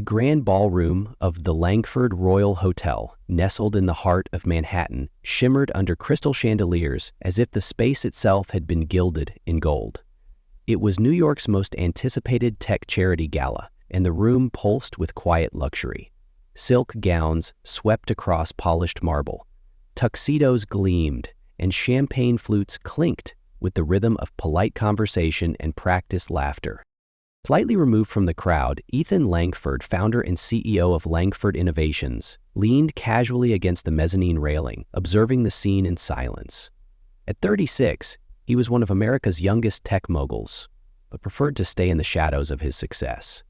grand ballroom of the Langford Royal Hotel, nestled in the heart of Manhattan, shimmered under crystal chandeliers as if the space itself had been gilded in gold. It was New York's most anticipated tech charity gala, and the room pulsed with quiet luxury. Silk gowns swept across polished marble. Tuxedos gleamed, and champagne flutes clinked with the rhythm of polite conversation and practiced laughter. Slightly removed from the crowd, Ethan Langford, founder and CEO of Langford Innovations, leaned casually against the mezzanine railing, observing the scene in silence. At 36, he was one of America's youngest tech moguls, but preferred to stay in the shadows of his success.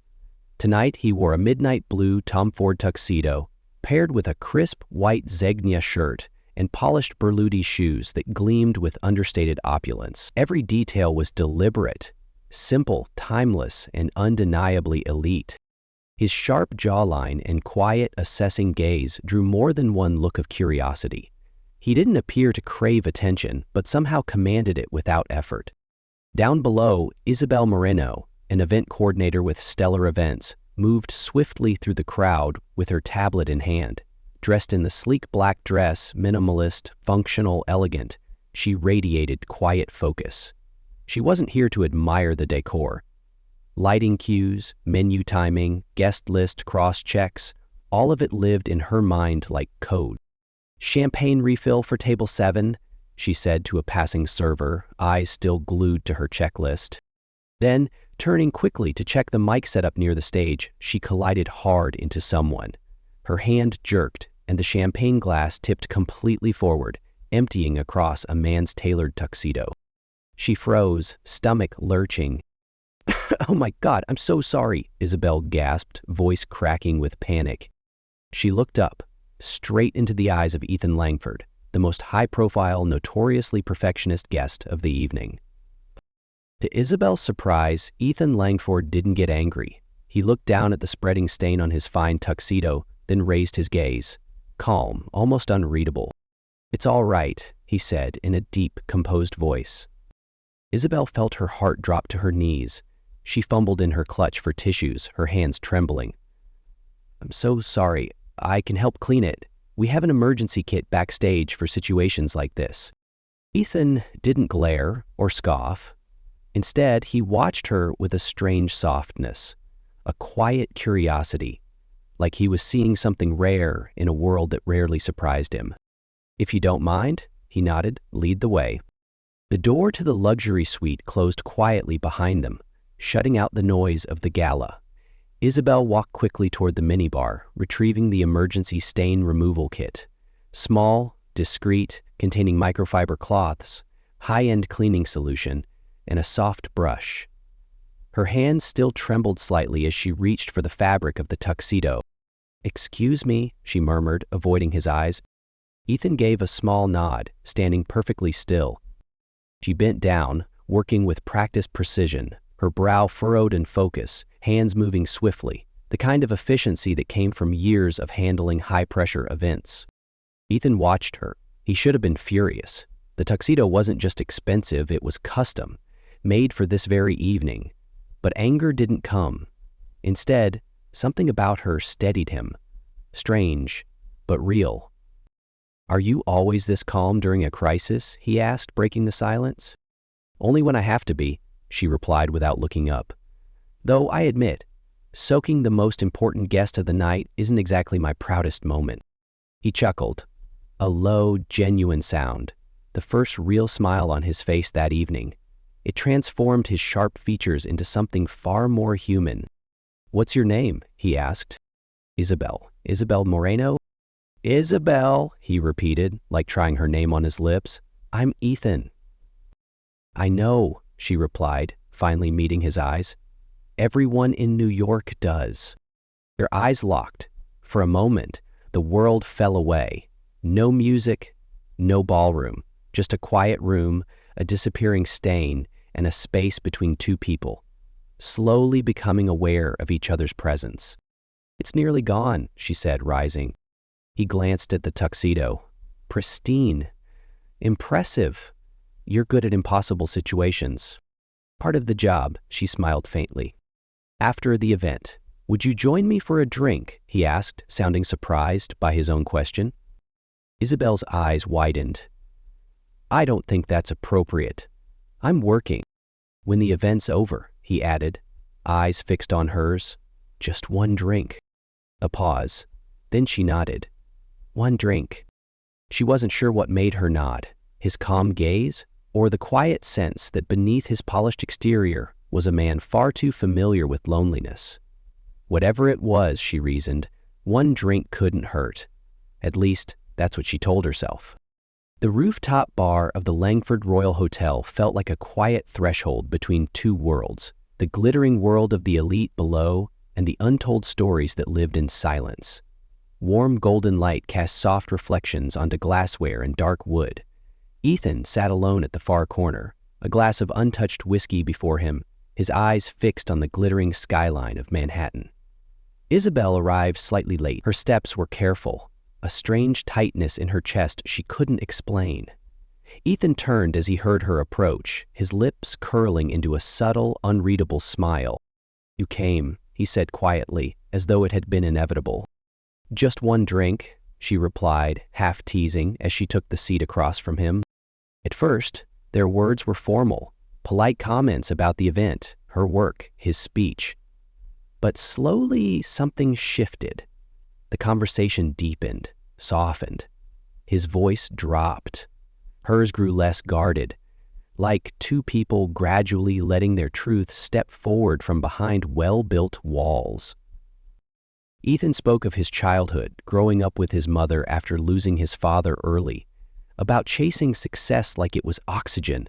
Tonight, he wore a midnight blue Tom Ford tuxedo, paired with a crisp white Zegna shirt and polished Berluti shoes that gleamed with understated opulence. Every detail was deliberate, simple, timeless, and undeniably elite. His sharp jawline and quiet, assessing gaze drew more than one look of curiosity. He didn't appear to crave attention, but somehow commanded it without effort. Down below, Isabelle Moreno, an event coordinator with Stellar Events, moved swiftly through the crowd with her tablet in hand. Dressed in the sleek black dress, minimalist, functional, elegant, she radiated quiet focus. She wasn't here to admire the decor. Lighting cues, menu timing, guest list cross-checks, all of it lived in her mind like code. "Champagne refill for table 7, she said to a passing server, eyes still glued to her checklist. Then, turning quickly to check the mic setup near the stage, she collided hard into someone. Her hand jerked, and the champagne glass tipped completely forward, emptying across a man's tailored tuxedo. She froze, stomach lurching. "Oh my God, I'm so sorry," Isabelle gasped, voice cracking with panic. She looked up, straight into the eyes of Ethan Langford, the most high-profile, notoriously perfectionist guest of the evening. To Isabelle's surprise, Ethan Langford didn't get angry. He looked down at the spreading stain on his fine tuxedo, then raised his gaze, calm, almost unreadable. "It's all right," he said in a deep, composed voice. Isabelle felt her heart drop to her knees. She fumbled in her clutch for tissues, her hands trembling. "I'm so sorry. I can help clean it. We have an emergency kit backstage for situations like this." Ethan didn't glare or scoff. Instead, he watched her with a strange softness, a quiet curiosity, like he was seeing something rare in a world that rarely surprised him. "If you don't mind," he nodded, "lead the way." The door to the luxury suite closed quietly behind them, shutting out the noise of the gala. Isabelle walked quickly toward the minibar, retrieving the emergency stain removal kit. Small, discreet, containing microfiber cloths, high-end cleaning solution, and a soft brush. Her hand still trembled slightly as she reached for the fabric of the tuxedo. "Excuse me," she murmured, avoiding his eyes. Ethan gave a small nod, standing perfectly still. She bent down, working with practiced precision, her brow furrowed in focus, hands moving swiftly, the kind of efficiency that came from years of handling high-pressure events. Ethan watched her. He should have been furious. The tuxedo wasn't just expensive, it was custom, made for this very evening. But anger didn't come. Instead, something about her steadied him. Strange, but real. "Are you always this calm during a crisis?" he asked, breaking the silence. "Only when I have to be," she replied without looking up. "Though I admit, soaking the most important guest of the night isn't exactly my proudest moment." He chuckled, a low, genuine sound, the first real smile on his face that evening. It transformed his sharp features into something far more human. "What's your name?" he asked. "Isabelle. Isabelle Moreno?" "Isabelle," he repeated, like trying her name on his lips. "I'm Ethan." "I know," she replied, finally meeting his eyes. "Everyone in New York does." Their eyes locked. For a moment, the world fell away. No music, no ballroom, just a quiet room, a disappearing stain, and a space between two people, slowly becoming aware of each other's presence. "It's nearly gone," she said, rising. He glanced at the tuxedo. "Pristine. Impressive. You're good at impossible situations." "Part of the job," she smiled faintly. After the event, "Would you join me for a drink?" he asked, sounding surprised by his own question. Isabelle's eyes widened. "I don't think that's appropriate. I'm working." "When the event's over," he added, eyes fixed on hers. "Just one drink." A pause. Then she nodded. "One drink." She wasn't sure what made her nod, his calm gaze, or the quiet sense that beneath his polished exterior was a man far too familiar with loneliness. Whatever it was, she reasoned, one drink couldn't hurt. At least, that's what she told herself. The rooftop bar of the Langford Royal Hotel felt like a quiet threshold between two worlds, the glittering world of the elite below and the untold stories that lived in silence. Warm golden light cast soft reflections onto glassware and dark wood. Ethan sat alone at the far corner, a glass of untouched whiskey before him, his eyes fixed on the glittering skyline of Manhattan. Isabelle arrived slightly late. Her steps were careful, a strange tightness in her chest she couldn't explain. Ethan turned as he heard her approach, his lips curling into a subtle, unreadable smile. "You came," he said quietly, as though it had been inevitable. "Just one drink," she replied, half teasing as she took the seat across from him. At first, their words were formal, polite comments about the event, her work, his speech. But slowly something shifted. The conversation deepened, softened. His voice dropped. Hers grew less guarded, like two people gradually letting their truth step forward from behind well-built walls. Ethan spoke of his childhood, growing up with his mother after losing his father early, about chasing success like it was oxygen.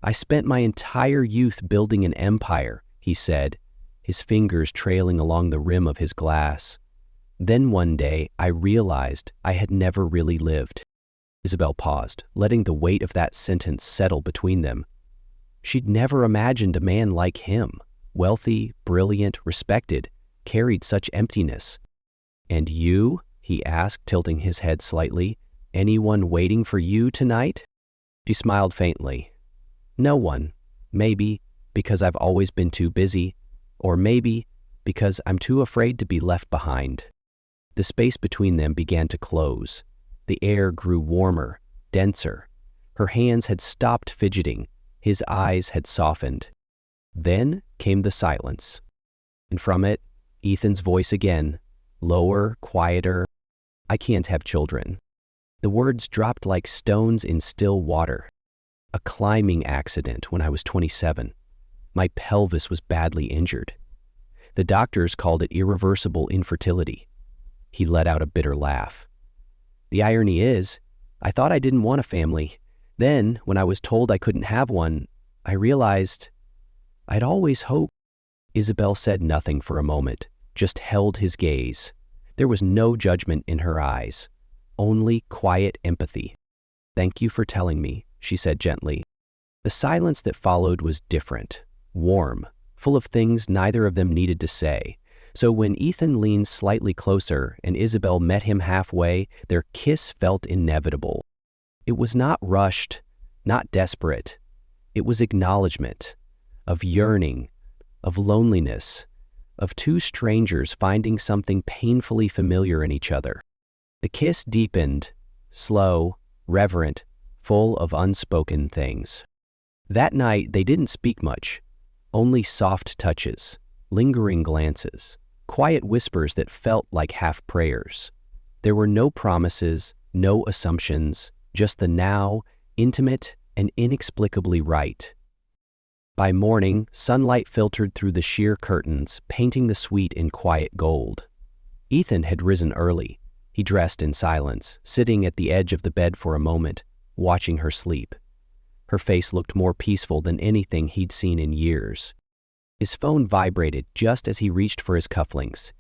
"I spent my entire youth building an empire," he said, his fingers trailing along the rim of his glass. "Then one day I realized I had never really lived." Isabelle paused, letting the weight of that sentence settle between them. She'd never imagined a man like him, wealthy, brilliant, respected, carried such emptiness. "And you?" he asked, tilting his head slightly. "Anyone waiting for you tonight?" She smiled faintly. "No one. Maybe because I've always been too busy, or maybe because I'm too afraid to be left behind." The space between them began to close. The air grew warmer, denser. Her hands had stopped fidgeting. His eyes had softened. Then came the silence. And from it, Ethan's voice again, lower, quieter. "I can't have children." The words dropped like stones in still water. "A climbing accident when I was 27. My pelvis was badly injured. The doctors called it irreversible infertility." He let out a bitter laugh. "The irony is, I thought I didn't want a family. Then, when I was told I couldn't have one, I realized I'd always hoped." Isabelle said nothing for a moment, just held his gaze. There was no judgment in her eyes, only quiet empathy. "Thank you for telling me," she said gently. The silence that followed was different, warm, full of things neither of them needed to say. So when Ethan leaned slightly closer and Isabelle met him halfway, their kiss felt inevitable. It was not rushed, not desperate. It was acknowledgement of yearning, of loneliness, of two strangers finding something painfully familiar in each other. The kiss deepened, slow, reverent, full of unspoken things. That night they didn't speak much, only soft touches, lingering glances, quiet whispers that felt like half prayers. There were no promises, no assumptions, just the now, intimate and inexplicably right. By morning, sunlight filtered through the sheer curtains, painting the suite in quiet gold. Ethan had risen early. He dressed in silence, sitting at the edge of the bed for a moment, watching her sleep. Her face looked more peaceful than anything he'd seen in years. His phone vibrated just as he reached for his cufflinks.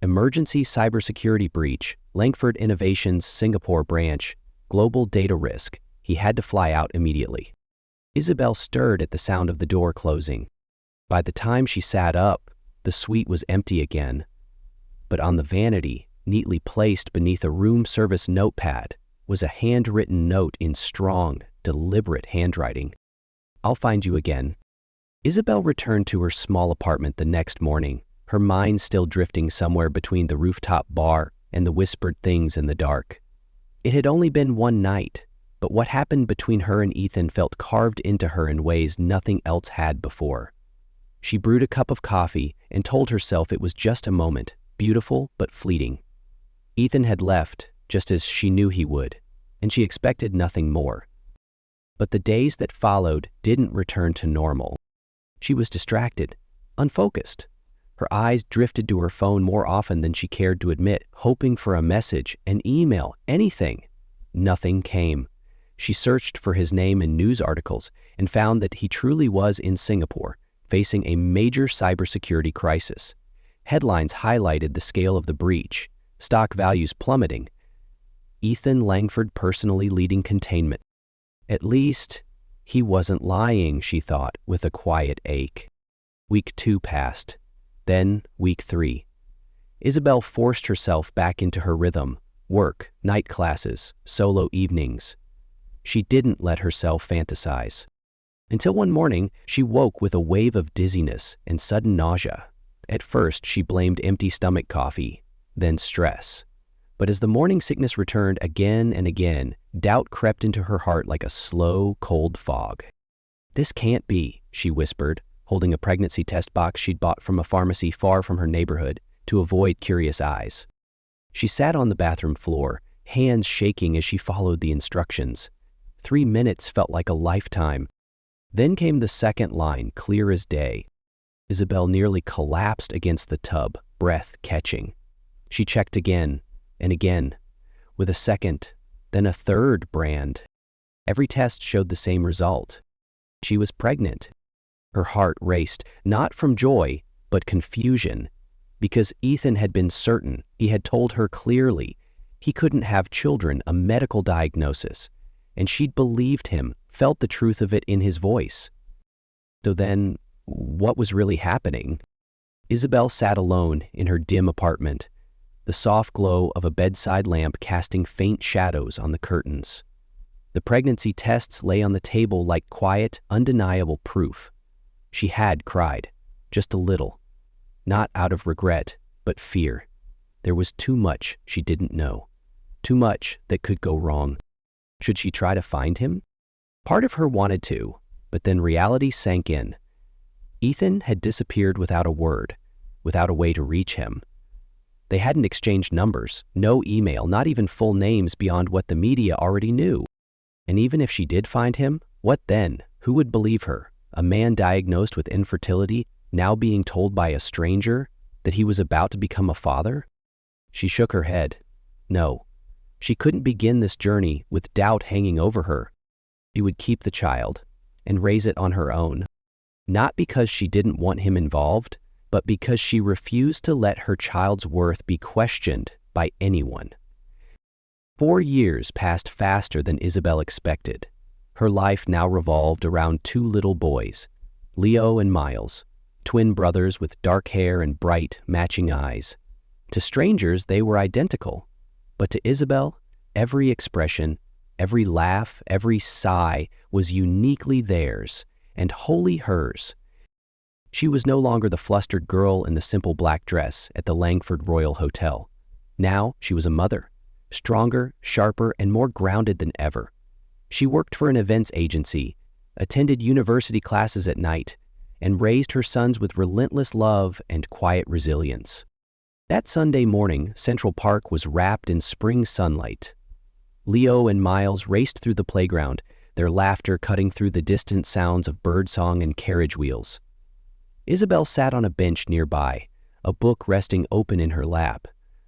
Emergency cybersecurity breach, Langford Innovations Singapore branch, global data risk. He had to fly out immediately. Isabelle stirred at the sound of the door closing. By the time she sat up, the suite was empty again. But on the vanity, neatly placed beneath a room service notepad, was a handwritten note in strong, deliberate handwriting. "I'll find you again." Isabelle returned to her small apartment the next morning, her mind still drifting somewhere between the rooftop bar and the whispered things in the dark. It had only been one night, but what happened between her and Ethan felt carved into her in ways nothing else had before. She brewed a cup of coffee and told herself it was just a moment, beautiful but fleeting. Ethan had left, just as she knew he would, and she expected nothing more. But the days that followed didn't return to normal. She was distracted, unfocused. Her eyes drifted to her phone more often than she cared to admit, hoping for a message, an email, anything. Nothing came. She searched for his name in news articles and found that he truly was in Singapore, facing a major cybersecurity crisis. Headlines highlighted the scale of the breach, stock values plummeting. Ethan Langford personally leading containment. At least, he wasn't lying, she thought, with a quiet ache. Week 2 passed. Then week 3. Isabelle forced herself back into her rhythm, work, night classes, solo evenings. She didn't let herself fantasize. Until one morning, she woke with a wave of dizziness and sudden nausea. At first, she blamed empty stomach coffee, then stress. But as the morning sickness returned again and again, doubt crept into her heart like a slow, cold fog. "This can't be," she whispered, holding a pregnancy test box she'd bought from a pharmacy far from her neighborhood to avoid curious eyes. She sat on the bathroom floor, hands shaking as she followed the instructions. 3 minutes felt like a lifetime. Then came the second line, clear as day. Isabelle nearly collapsed against the tub, breath catching. She checked again and again, with a second, then a third brand. Every test showed the same result. She was pregnant. Her heart raced, not from joy, but confusion, because Ethan had been certain, he had told her clearly, he couldn't have children, a medical diagnosis, and she'd believed him, felt the truth of it in his voice. So then, what was really happening? Isabelle sat alone in her dim apartment, the soft glow of a bedside lamp casting faint shadows on the curtains. The pregnancy tests lay on the table like quiet, undeniable proof. She had cried, just a little, not out of regret, but fear. There was too much she didn't know, too much that could go wrong. Should she try to find him? Part of her wanted to, but then reality sank in. Ethan had disappeared without a word, without a way to reach him. They hadn't exchanged numbers, no email, not even full names beyond what the media already knew. And even if she did find him, what then? Who would believe her? A man diagnosed with infertility, now being told by a stranger that he was about to become a father? She shook her head. No, she couldn't begin this journey with doubt hanging over her. She would keep the child and raise it on her own. Not because she didn't want him involved, but because she refused to let her child's worth be questioned by anyone. 4 years passed faster than Isabelle expected. Her life now revolved around 2 little boys, Leo and Miles, twin brothers with dark hair and bright, matching eyes. To strangers, they were identical. But to Isabelle, every expression, every laugh, every sigh was uniquely theirs and wholly hers. She was no longer the flustered girl in the simple black dress at the Langford Royal Hotel. Now she was a mother, stronger, sharper, and more grounded than ever. She worked for an events agency, attended university classes at night, and raised her sons with relentless love and quiet resilience. That Sunday morning, Central Park was wrapped in spring sunlight. Leo and Miles raced through the playground, their laughter cutting through the distant sounds of birdsong and carriage wheels. Isabelle sat on a bench nearby, a book resting open in her lap,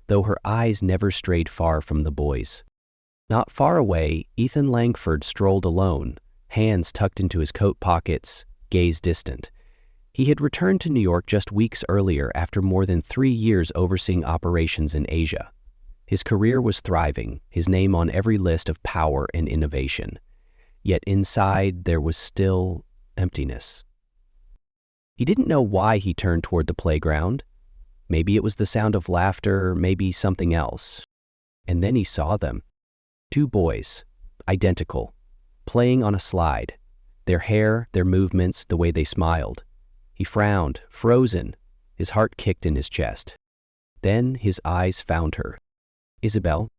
though her eyes never strayed far from the boys. Not far away, Ethan Langford strolled alone, hands tucked into his coat pockets, gaze distant. He had returned to New York just weeks earlier after more than 3 years overseeing operations in Asia. His career was thriving, his name on every list of power and innovation. Yet inside, there was still emptiness. He didn't know why he turned toward the playground. Maybe it was the sound of laughter, maybe something else. And then he saw them. 2 boys, identical, playing on a slide. Their hair, their movements, the way they smiled. He frowned, frozen. His heart kicked in his chest. Then his eyes found her. Isabelle?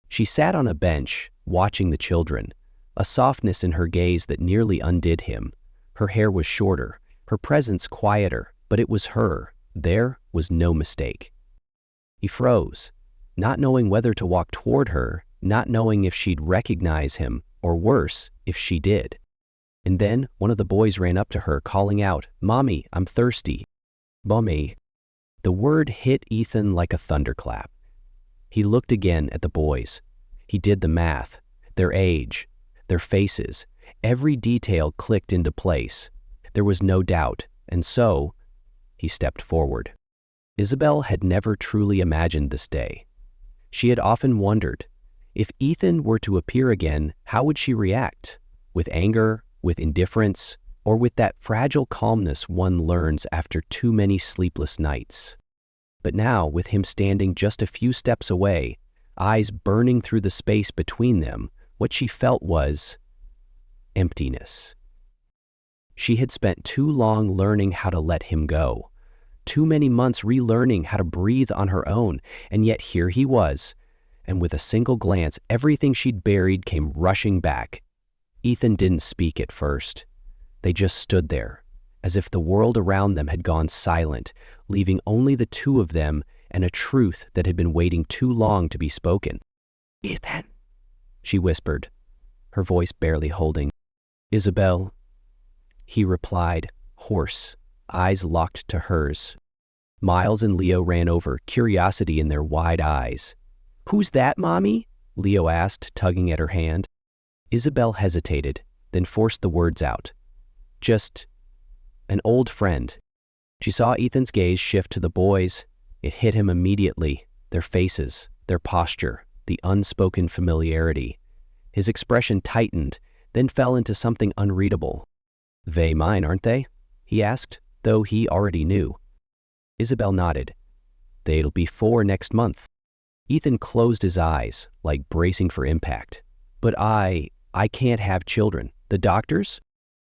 She sat on a bench, watching the children, a softness in her gaze that nearly undid him. Her hair was shorter, her presence quieter, but it was her. There was no mistake. He froze, not knowing whether to walk toward her, not knowing if she'd recognize him, or worse, if she did. And then one of the boys ran up to her, calling out, "Mommy, I'm thirsty." "Mommy." The word hit Ethan like a thunderclap. He looked again at the boys. He did the math. Their age, their faces, every detail clicked into place. There was no doubt, and so he stepped forward. Isabelle had never truly imagined this day. She had often wondered, if Ethan were to appear again, how would she react? With anger, with indifference, or with that fragile calmness one learns after too many sleepless nights? But now, with him standing just a few steps away, eyes burning through the space between them, what she felt was emptiness. She had spent too long learning how to let him go, too many months relearning how to breathe on her own, and yet here he was, and with a single glance, everything she'd buried came rushing back. Ethan didn't speak at first. They just stood there, as if the world around them had gone silent, leaving only the two of them and a truth that had been waiting too long to be spoken. "Ethan," she whispered, her voice barely holding. "Isabelle," he replied, hoarse, eyes locked to hers. Miles and Leo ran over, curiosity in their wide eyes. "Who's that, Mommy?" Leo asked, tugging at her hand. Isabelle hesitated, then forced the words out. "Just an old friend." She saw Ethan's gaze shift to the boys. It hit him immediately, their faces, their posture, the unspoken familiarity. His expression tightened, then fell into something unreadable. "They mine, aren't they?" he asked, though he already knew. Isabelle nodded. "They'll be 4 next month." Ethan closed his eyes, like bracing for impact. "But I can't have children. The doctors?"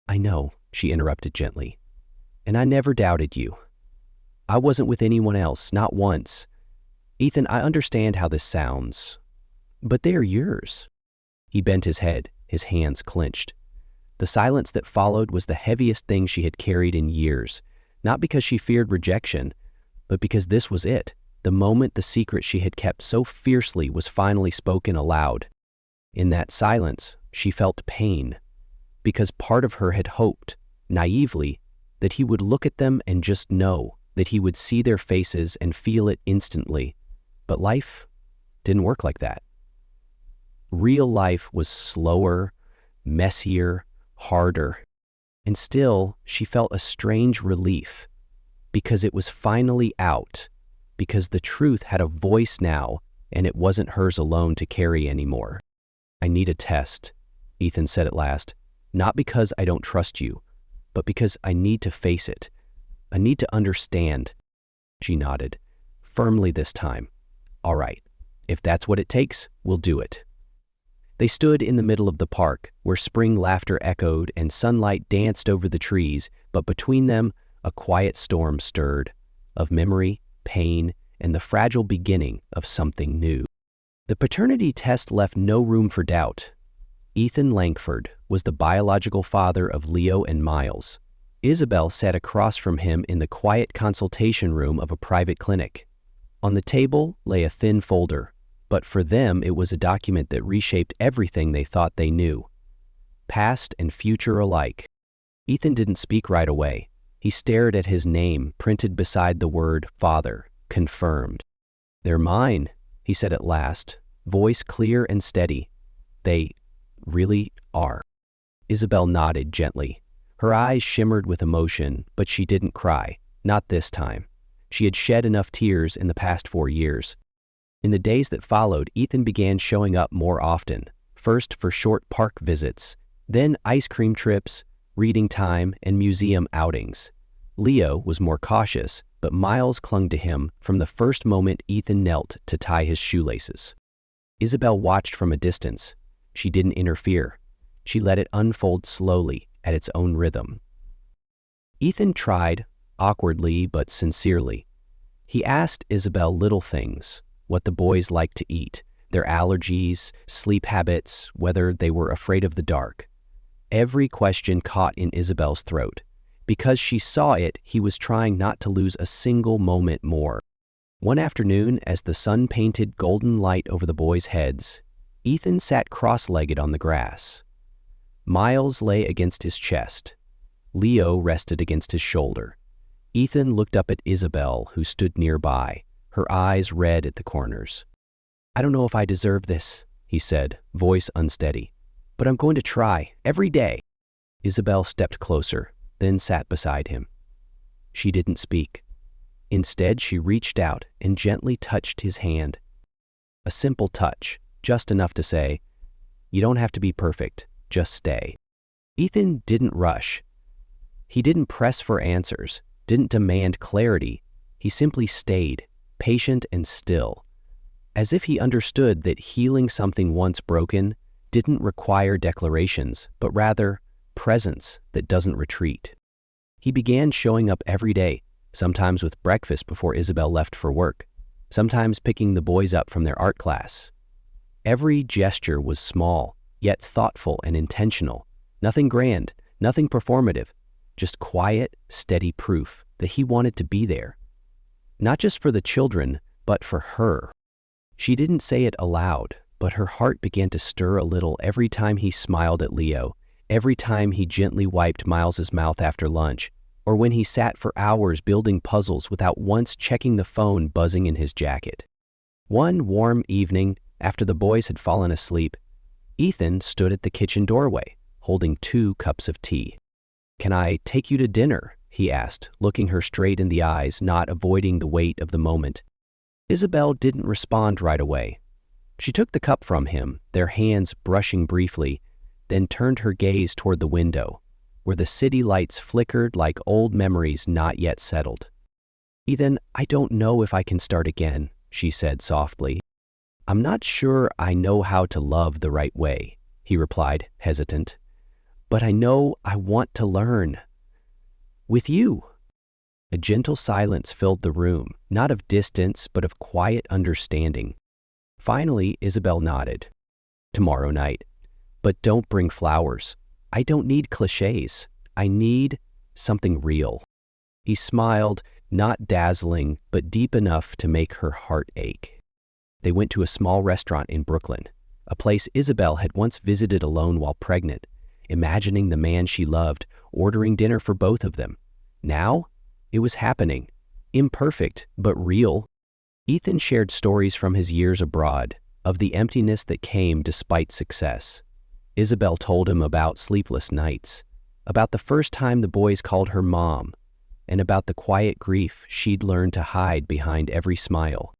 "I know," she interrupted gently. "And I never doubted you. I wasn't with anyone else, not once. Ethan, I understand how this sounds, but they are yours." He bent his head, his hands clenched. The silence that followed was the heaviest thing she had carried in years, not because she feared rejection, but because this was it, the moment the secret she had kept so fiercely was finally spoken aloud. In that silence, she felt pain, because part of her had hoped, naively, that he would look at them and just know, that he would see their faces and feel it instantly. But life didn't work like that. Real life was slower, messier, harder. And still, she felt a strange relief, because it was finally out, because the truth had a voice now, and it wasn't hers alone to carry anymore. "I need a test," Ethan said at last, "not because I don't trust you, but because I need to face it. I need to understand." She nodded, firmly this time. "All right, if that's what it takes, we'll do it." They stood in the middle of the park, where spring laughter echoed and sunlight danced over the trees, but between them, a quiet storm stirred, of memory, pain, and the fragile beginning of something new. The paternity test left no room for doubt. Ethan Langford was the biological father of Leo and Miles. Isabelle sat across from him in the quiet consultation room of a private clinic. On the table lay a thin folder, but for them it was a document that reshaped everything they thought they knew. Past and future alike. Ethan didn't speak right away. He stared at his name printed beside the word father, confirmed. "They're mine," he said at last, voice clear and steady. "They really are." Isabelle nodded gently. Her eyes shimmered with emotion, but she didn't cry, not this time. She had shed enough tears in the past 4 years. In the days that followed, Ethan began showing up more often, first for short park visits, then ice cream trips, reading time, and museum outings. Leo was more cautious, but Miles clung to him from the first moment Ethan knelt to tie his shoelaces. Isabelle watched from a distance. She didn't interfere. She let it unfold slowly at its own rhythm. Ethan tried, awkwardly but sincerely. He asked Isabelle little things, what the boys liked to eat, their allergies, sleep habits, whether they were afraid of the dark. Every question caught in Isabelle's throat. Because she saw it, he was trying not to lose a single moment more. One afternoon, as the sun painted golden light over the boys' heads, Ethan sat cross-legged on the grass. Miles lay against his chest. Leo rested against his shoulder. Ethan looked up at Isabelle, who stood nearby, her eyes red at the corners. "I don't know if I deserve this," he said, voice unsteady, "but I'm going to try, every day." Isabelle stepped closer, then sat beside him. She didn't speak. Instead, she reached out and gently touched his hand. A simple touch, just enough to say, "You don't have to be perfect, just stay." Ethan didn't rush. He didn't press for answers, didn't demand clarity. He simply stayed, patient and still, as if he understood that healing something once broken didn't require declarations, but rather presence that doesn't retreat. He began showing up every day, sometimes with breakfast before Isabelle left for work, sometimes picking the boys up from their art class. Every gesture was small, yet thoughtful and intentional. Nothing grand, nothing performative, just quiet, steady proof that he wanted to be there. Not just for the children, but for her. She didn't say it aloud, but her heart began to stir a little every time he smiled at Leo, every time he gently wiped Miles's mouth after lunch, or when he sat for hours building puzzles without once checking the phone buzzing in his jacket. One warm evening, after the boys had fallen asleep, Ethan stood at the kitchen doorway, holding 2 cups of tea. "Can I take you to dinner?" he asked, looking her straight in the eyes, not avoiding the weight of the moment. Isabelle didn't respond right away. She took the cup from him, their hands brushing briefly, then turned her gaze toward the window, where the city lights flickered like old memories not yet settled. "Ethan, I don't know if I can start again," she said softly. "I'm not sure I know how to love the right way," he replied, hesitant. "But I know I want to learn. With you." A gentle silence filled the room, not of distance, but of quiet understanding. Finally, Isabelle nodded. "Tomorrow night. But don't bring flowers. I don't need cliches. I need something real." He smiled, not dazzling, but deep enough to make her heart ache. They went to a small restaurant in Brooklyn, a place Isabelle had once visited alone while pregnant, imagining the man she loved ordering dinner for both of them. Now, it was happening, imperfect but real. Ethan shared stories from his years abroad, of the emptiness that came despite success. Isabelle told him about sleepless nights, about the first time the boys called her mom, and about the quiet grief she'd learned to hide behind every smile.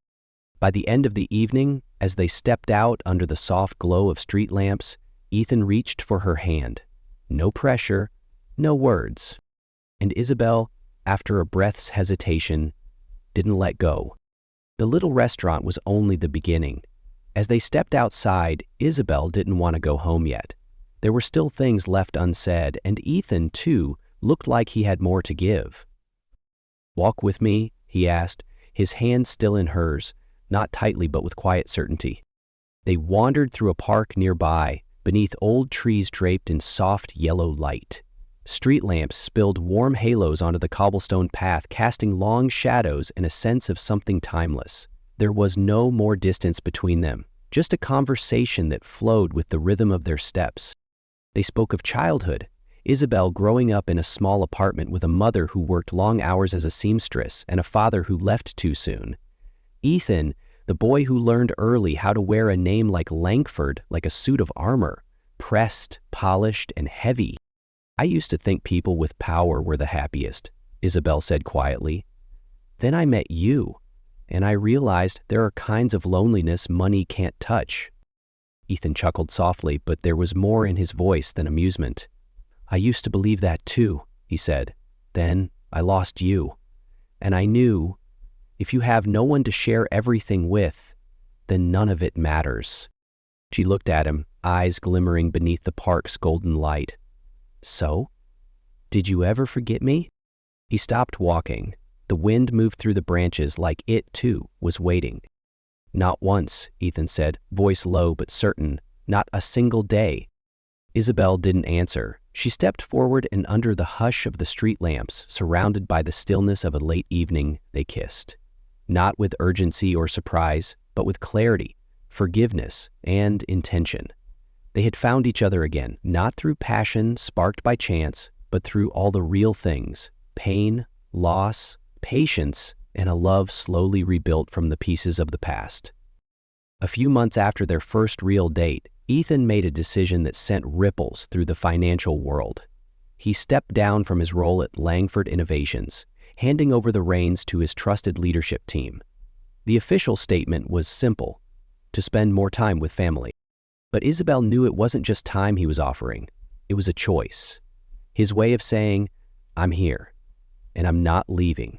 By the end of the evening, as they stepped out under the soft glow of street lamps, Ethan reached for her hand. No pressure, no words. And Isabelle, after a breath's hesitation, didn't let go. The little restaurant was only the beginning. As they stepped outside, Isabelle didn't want to go home yet. There were still things left unsaid, and Ethan, too, looked like he had more to give. "Walk with me?" he asked, his hand still in hers, not tightly but with quiet certainty. They wandered through a park nearby, beneath old trees draped in soft yellow light. Street lamps spilled warm halos onto the cobblestone path, casting long shadows and a sense of something timeless. There was no more distance between them, just a conversation that flowed with the rhythm of their steps. They spoke of childhood, Isabelle growing up in a small apartment with a mother who worked long hours as a seamstress and a father who left too soon. Ethan, the boy who learned early how to wear a name like Langford like a suit of armor, pressed, polished, and heavy. "I used to think people with power were the happiest," Isabelle said quietly. "Then I met you, and I realized there are kinds of loneliness money can't touch." Ethan chuckled softly, but there was more in his voice than amusement. "I used to believe that too," he said. "Then I lost you. And I knew, if you have no one to share everything with, then none of it matters." She looked at him, eyes glimmering beneath the park's golden light. "So? Did you ever forget me?" He stopped walking. The wind moved through the branches like it, too, was waiting. "Not once," Ethan said, voice low but certain. "Not a single day." Isabelle didn't answer. She stepped forward, and under the hush of the street lamps, surrounded by the stillness of a late evening, they kissed. Not with urgency or surprise, but with clarity, forgiveness, and intention. They had found each other again, not through passion sparked by chance, but through all the real things: pain, loss, patience, and a love slowly rebuilt from the pieces of the past. A few months after their first real date, Ethan made a decision that sent ripples through the financial world. He stepped down from his role at Langford Innovations, handing over the reins to his trusted leadership team. The official statement was simple: to spend more time with family. But Isabelle knew it wasn't just time he was offering. It was a choice. His way of saying, "I'm here, and I'm not leaving."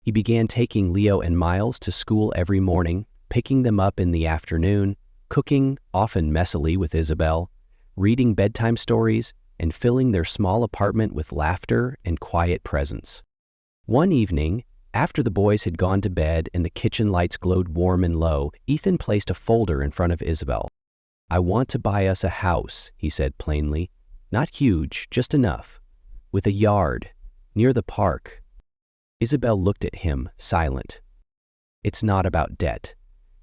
He began taking Leo and Miles to school every morning, picking them up in the afternoon, cooking, often messily with Isabelle, reading bedtime stories, and filling their small apartment with laughter and quiet presence. One evening, after the boys had gone to bed and the kitchen lights glowed warm and low, Ethan placed a folder in front of Isabelle. "I want to buy us a house," he said plainly. "Not huge, just enough. With a yard, near the park." Isabelle looked at him, silent. "It's not about debt.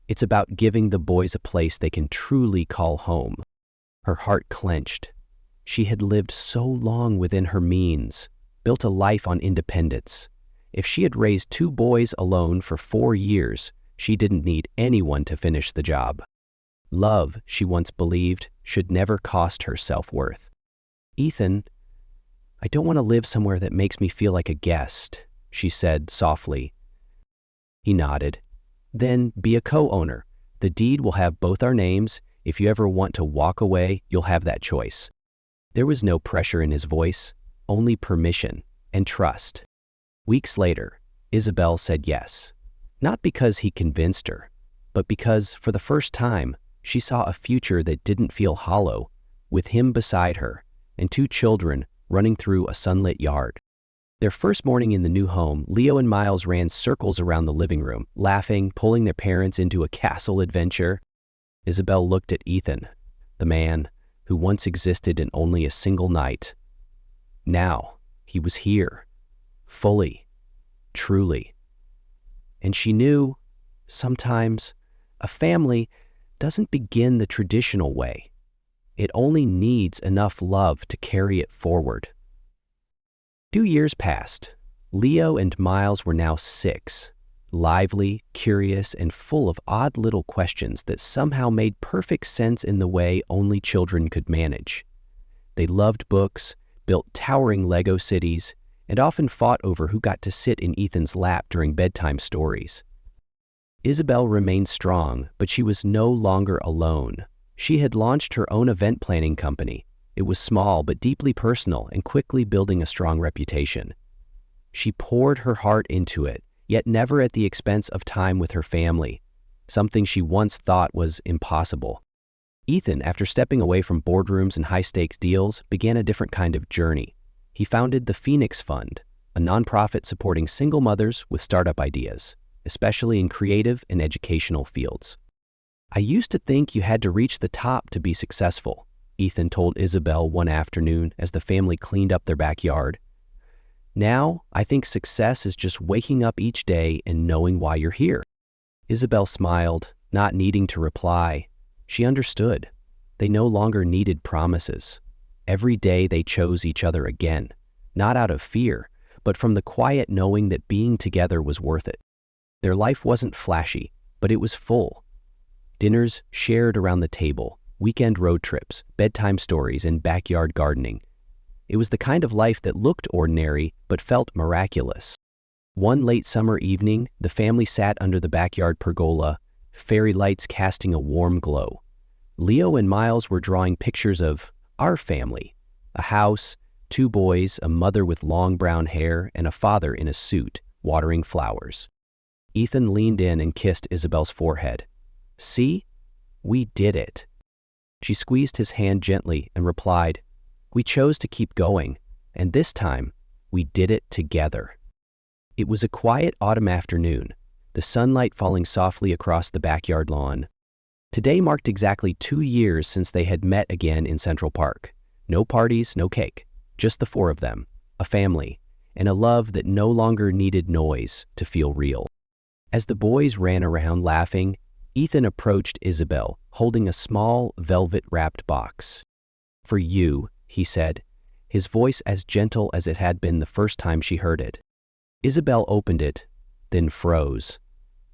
It's about giving the boys a place they can truly call home." Her heart clenched. She had lived so long within her means, built a life on independence. If she had raised 2 boys alone for 4 years, she didn't need anyone to finish the job. Love, she once believed, should never cost her self-worth. "Ethan, I don't want to live somewhere that makes me feel like a guest," she said softly. He nodded. "Then be a co-owner. The deed will have both our names. If you ever want to walk away, you'll have that choice." There was no pressure in his voice, only permission and trust. Weeks later, Isabelle said yes. Not because he convinced her, but because, for the first time, she saw a future that didn't feel hollow, with him beside her and 2 children running through a sunlit yard. Their first morning in the new home, Leo and Miles ran circles around the living room, laughing, pulling their parents into a castle adventure. Isabelle looked at Ethan, the man who once existed in only a single night. Now, he was here, fully, truly. And she knew, sometimes, a family doesn't begin the traditional way. It only needs enough love to carry it forward. 2 years passed. Leo and Miles were now 6, lively, curious, and full of odd little questions that somehow made perfect sense in the way only children could manage. They loved books, built towering Lego cities, and often fought over who got to sit in Ethan's lap during bedtime stories. Isabelle remained strong, but she was no longer alone. She had launched her own event planning company. It was small but deeply personal and quickly building a strong reputation. She poured her heart into it, yet never at the expense of time with her family, something she once thought was impossible. Ethan, after stepping away from boardrooms and high-stakes deals, began a different kind of journey. He founded the Phoenix Fund, a nonprofit supporting single mothers with startup ideas, especially in creative and educational fields. "I used to think you had to reach the top to be successful," Ethan told Isabelle one afternoon as the family cleaned up their backyard. "Now, I think success is just waking up each day and knowing why you're here." Isabelle smiled, not needing to reply. She understood. They no longer needed promises. Every day they chose each other again, not out of fear, but from the quiet knowing that being together was worth it. Their life wasn't flashy, but it was full. Dinners shared around the table, weekend road trips, bedtime stories, and backyard gardening. It was the kind of life that looked ordinary but felt miraculous. One late summer evening, the family sat under the backyard pergola, fairy lights casting a warm glow. Leo and Miles were drawing pictures of our family: a house, 2 boys, a mother with long brown hair, and a father in a suit, watering flowers. Ethan leaned in and kissed Isabelle's forehead. "See? We did it." She squeezed his hand gently and replied, "We chose to keep going, and this time, We did it together. It was a quiet autumn afternoon, the sunlight falling softly across the backyard lawn. Today marked exactly 2 years since they had met again in Central Park. No parties, no cake, just the four of them, a family, and a love that no longer needed noise to feel real. As the boys ran around laughing, Ethan approached Isabelle, holding a small, velvet-wrapped box. "For you," he said, his voice as gentle as it had been the first time she heard it. Isabelle opened it, then froze.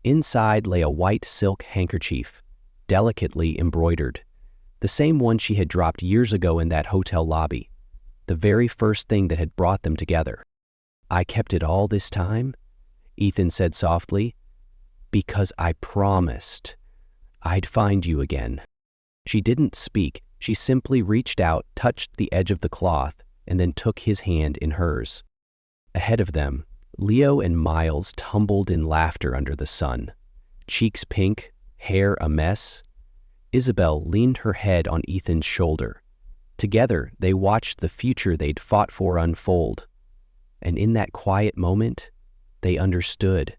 Inside lay a white silk handkerchief, delicately embroidered, the same one she had dropped years ago in that hotel lobby, the very first thing that had brought them together. "I kept it all this time," Ethan said softly, "because I promised I'd find you again." She didn't speak. She simply reached out, touched the edge of the cloth, and then took his hand in hers. Ahead of them, Leo and Miles tumbled in laughter under the sun, cheeks pink, hair a mess. Isabelle leaned her head on Ethan's shoulder. Together, they watched the future they'd fought for unfold. And in that quiet moment, they understood.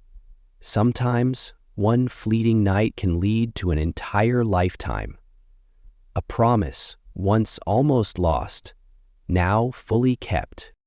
Sometimes, one fleeting night can lead to an entire lifetime. A promise, once almost lost, now fully kept.